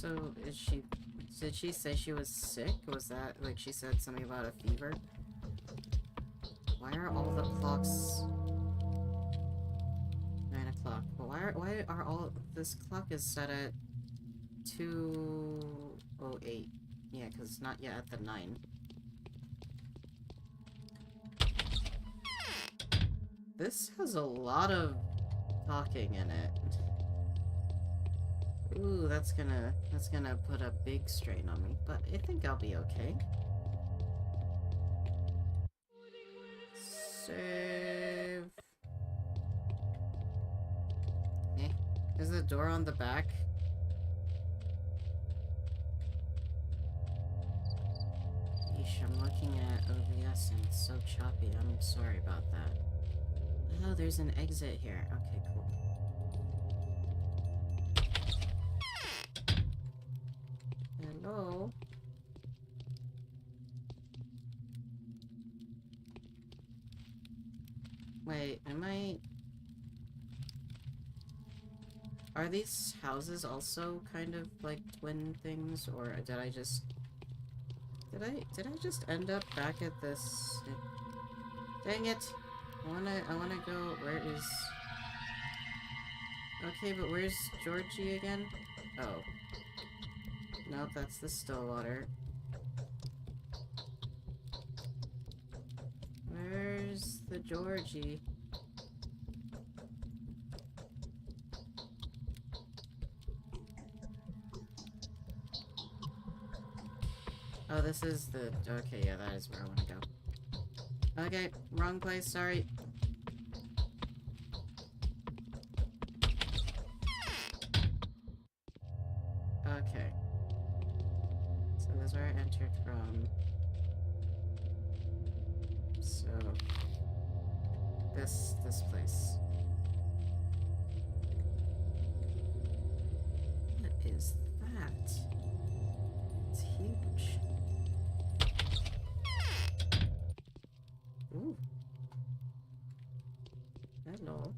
So, is she... Did she say she was sick? Was that, like, she said something about a fever? Why are all the clocks... 9 o'clock. Well, why are all... This clock is set at 2:08. Yeah, because it's not yet at the 9. This has a lot of talking in it. Ooh, that's gonna put a big strain on me, but I think I'll be okay. Save. Eh, is the door on the back? Yeesh, I'm looking at OBS and it's so choppy. I'm sorry about that. Oh, there's an exit here. Okay, cool. Hello? Wait, am I... Are these houses also kind of like twin things, or did I just... Did I just end up back at this... Dang it! I wanna go... Where is... Okay, but where's Georgie again? Oh. Nope, that's the Stillwater. Where's the Georgie? Oh, this is the... Okay, yeah, that is where I want to go. Okay, wrong place, sorry. Okay. So that's where I entered from. So... This place. What is that? It's huge. Ooh. Hello.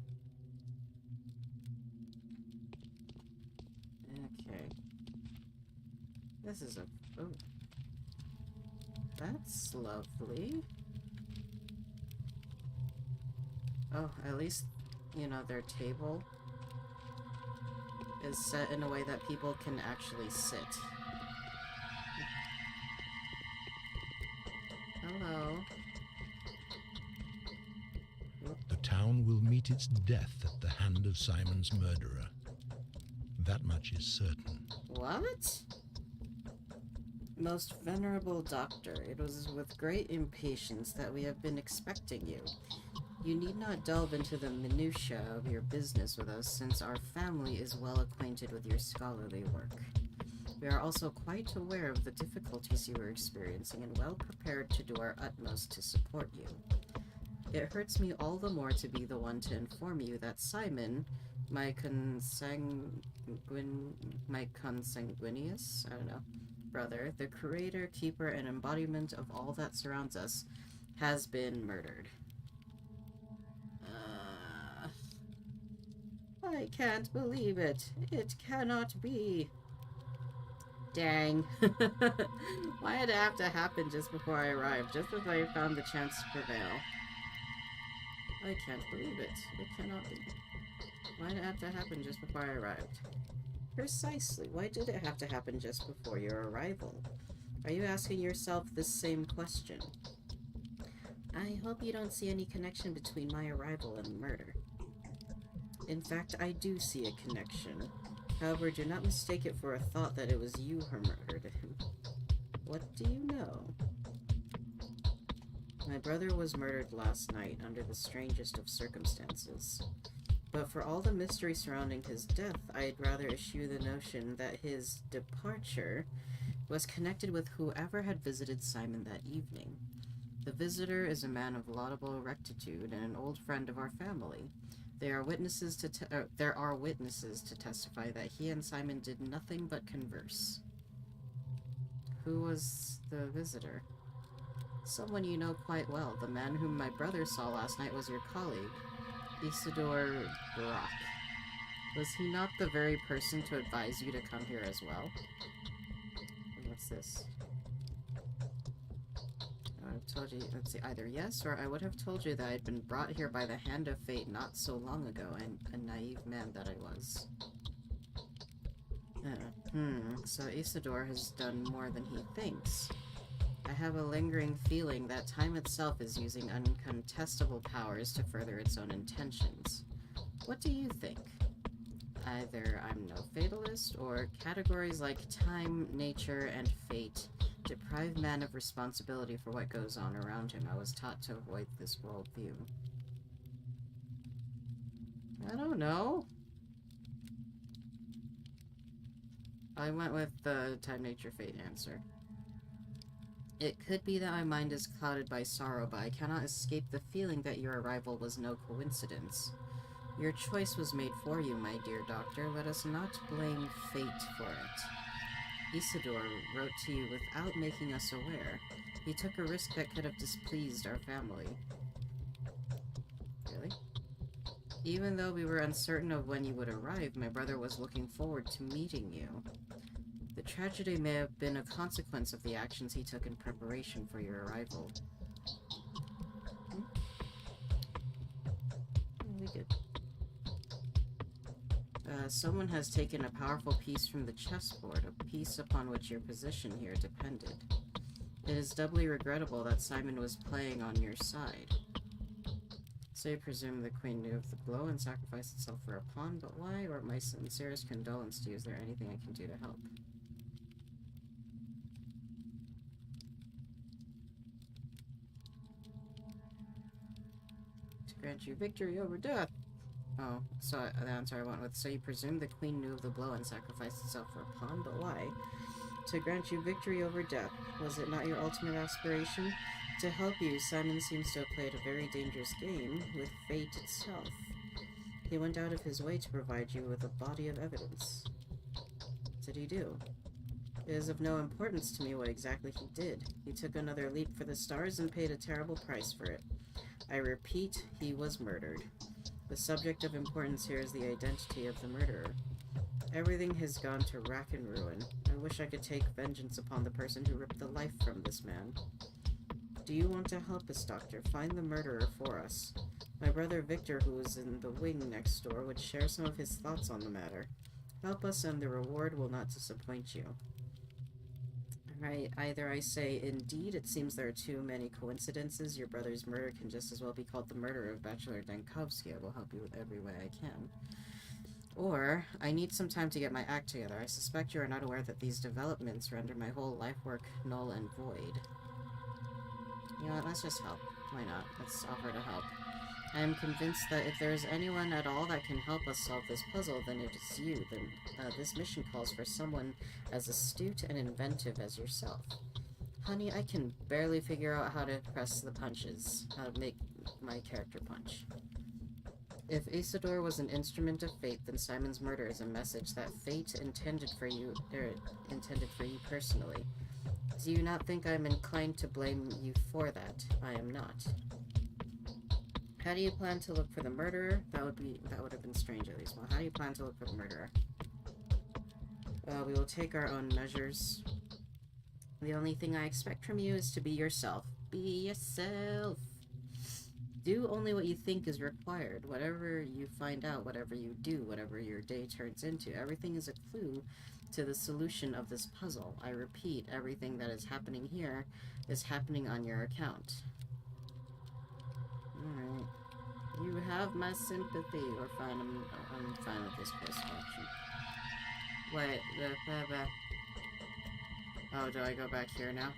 Okay. This is a... Oh. That's lovely. Oh, at least, you know, their table is set in a way that people can actually sit. Hello. The town will meet its death at the hand of Simon's murderer. That much is certain. What? Most venerable doctor, it was with great impatience that we have been expecting you. You need not delve into the minutiae of your business with us, since our family is well acquainted with your scholarly work. We are also quite aware of the difficulties you are experiencing and well prepared to do our utmost to support you. It hurts me all the more to be the one to inform you that Simon, my consanguineous, I don't know, brother, the creator, keeper, and embodiment of all that surrounds us, has been murdered. I can't believe it. It cannot be. Dang. Why did it have to happen just before I arrived? Just as I found the chance to prevail. I can't believe it. It cannot be. Why did it have to happen just before I arrived? Precisely. Why did it have to happen just before your arrival? Are you asking yourself this same question? I hope you don't see any connection between my arrival and the murder. In fact, I do see a connection. However, do not mistake it for a thought that it was you who murdered him. What do you know? My brother was murdered last night under the strangest of circumstances. But for all the mystery surrounding his death, I'd rather eschew the notion that his departure was connected with whoever had visited Simon that evening. The visitor is a man of laudable rectitude and an old friend of our family. There are witnesses to testify that he and Simon did nothing but converse. Who was the visitor? Someone you know quite well. The man whom my brother saw last night was your colleague, Isidore Brock. Was he not the very person to advise you to come here as well? What's this? I've told you, let's see, either yes, or I would have told you that I'd been brought here by the hand of fate not so long ago, and a naive man that I was. So Isidore has done more than he thinks. I have a lingering feeling that time itself is using uncontestable powers to further its own intentions. What do you think? Either I'm no fatalist, or categories like time, nature, and fate deprive man of responsibility for what goes on around him. I was taught to avoid this worldview. I don't know. I went with the time, nature, fate answer. It could be that my mind is clouded by sorrow, but I cannot escape the feeling that your arrival was no coincidence. Your choice was made for you, my dear doctor. Let us not blame fate for it. Isidore wrote to you without making us aware. He took a risk that could have displeased our family. Really? Even though we were uncertain of when you would arrive, my brother was looking forward to meeting you. The tragedy may have been a consequence of the actions he took in preparation for your arrival. Really good. Someone has taken a powerful piece from the chessboard, a piece upon which your position here depended. It is doubly regrettable that Simon was playing on your side. So you presume the queen knew of the blow and sacrificed itself for a pawn, but why? Or my sincerest condolence to you. Is there anything I can do to help? To grant you victory over death. Oh, so the answer I went with. So you presume the queen knew of the blow and sacrificed itself for a pawn, but why? To grant you victory over death. Was it not your ultimate aspiration? To help you, Simon seems to have played a very dangerous game with fate itself. He went out of his way to provide you with a body of evidence. What did he do? It is of no importance to me what exactly he did. He took another leap for the stars and paid a terrible price for it. I repeat, he was murdered. The subject of importance here is the identity of the murderer. Everything has gone to rack and ruin. I wish I could take vengeance upon the person who ripped the life from this man. Do you want to help us, Doctor? Find the murderer for us. My brother Victor, who is in the wing next door, would share some of his thoughts on the matter. Help us and the reward will not disappoint you. Right, either I say, indeed, it seems there are too many coincidences. Your brother's murder can just as well be called the murder of Bachelor Dankovsky. I will help you with every way I can. Or, I need some time to get my act together. I suspect you are not aware that these developments render my whole life work null and void. You know what, let's just help. Why not? Let's offer to help. I am convinced that if there is anyone at all that can help us solve this puzzle, then it is you. Then this mission calls for someone as astute and inventive as yourself. Honey, I can barely figure out how to press the punches, how to make my character punch. If Isidore was an instrument of fate, then Simon's murder is a message that fate intended for you personally. Do you not think I'm inclined to blame you for that? I am not. How do you plan to look for the murderer? That would have been strange at least. Well, how do you plan to look for the murderer? We will take our own measures. The only thing I expect from you is to be yourself. Be yourself. Do only what you think is required. Whatever you find out, whatever you do, whatever your day turns into, everything is a clue to the solution of this puzzle. I repeat, everything that is happening here is happening on your account. Alright. You have my sympathy. We're fine. I'm fine with this course of action. Wait, oh, do I go back here now?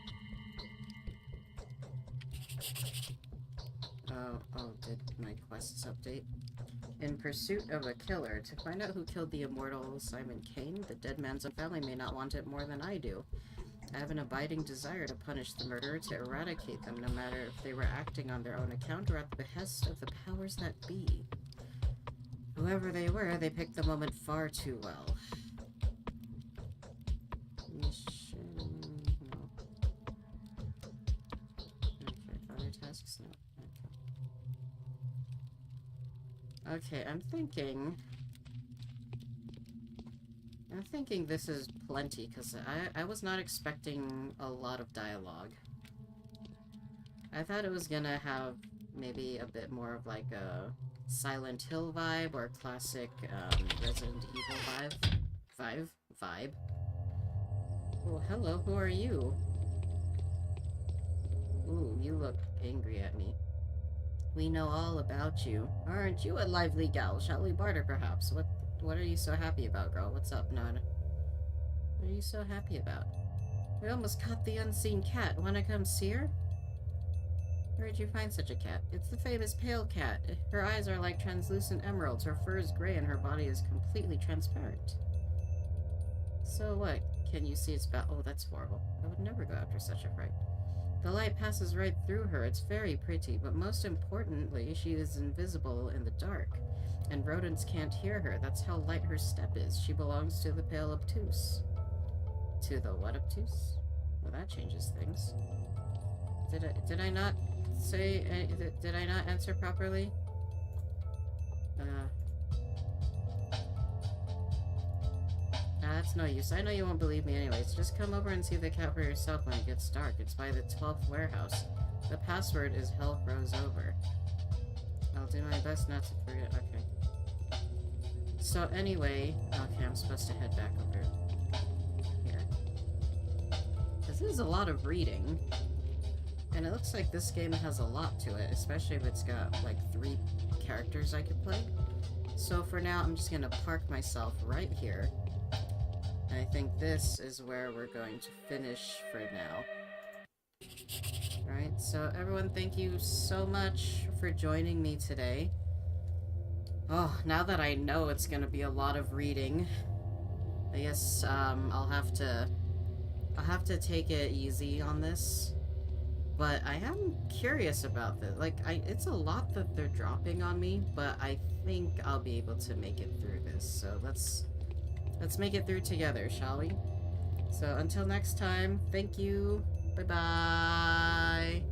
Oh, did my quests update? In pursuit of a killer. To find out who killed the immortal Simon Kane, the dead man's own family may not want it more than I do. I have an abiding desire to punish the murderer, to eradicate them, no matter if they were acting on their own account or at the behest of the powers that be. Whoever they were, they picked the moment far too well. Mission... no. Okay, other tasks? No. Okay, I'm thinking... I'm thinking this is plenty, because I was not expecting a lot of dialogue. I thought it was gonna have maybe a bit more of like a Silent Hill vibe or classic Resident Evil vibe. Oh, hello, who are you? Ooh, you look angry at me. We know all about you. Aren't you a lively gal? Shall we barter, perhaps? What are you so happy about, girl? What's up, Nana? What are you so happy about? We almost caught the unseen cat. Wanna come see her? Where'd you find such a cat? It's the famous pale cat. Her eyes are like translucent emeralds, her fur is gray, and her body is completely transparent. So what? Can you see its oh, that's horrible. I would never go after such a fright. The light passes right through her. It's very pretty, but most importantly, she is invisible in the dark, and rodents can't hear her. That's how light her step is. She belongs to the pale obtuse. To the what obtuse? Well, that changes things. Did I not say... did I not answer properly? That's no use. I know you won't believe me anyways. Just come over and see the cat for yourself when it gets dark. It's by the 12th warehouse. The password is hell froze over. I'll do my best not to forget. Okay. So anyway... Okay, I'm supposed to head back over here. This is a lot of reading. And it looks like this game has a lot to it, especially if it's got, like, 3 characters I could play. So for now, I'm just gonna park myself right here. And I think this is where we're going to finish for now. Alright, so everyone, thank you so much for joining me today. Oh, now that I know it's gonna be a lot of reading, I guess, I'll have to take it easy on this. But I am curious about this. Like, it's a lot that they're dropping on me, but I think I'll be able to make it through this. So let's make it through together, shall we? So until next time, thank you. Bye-bye.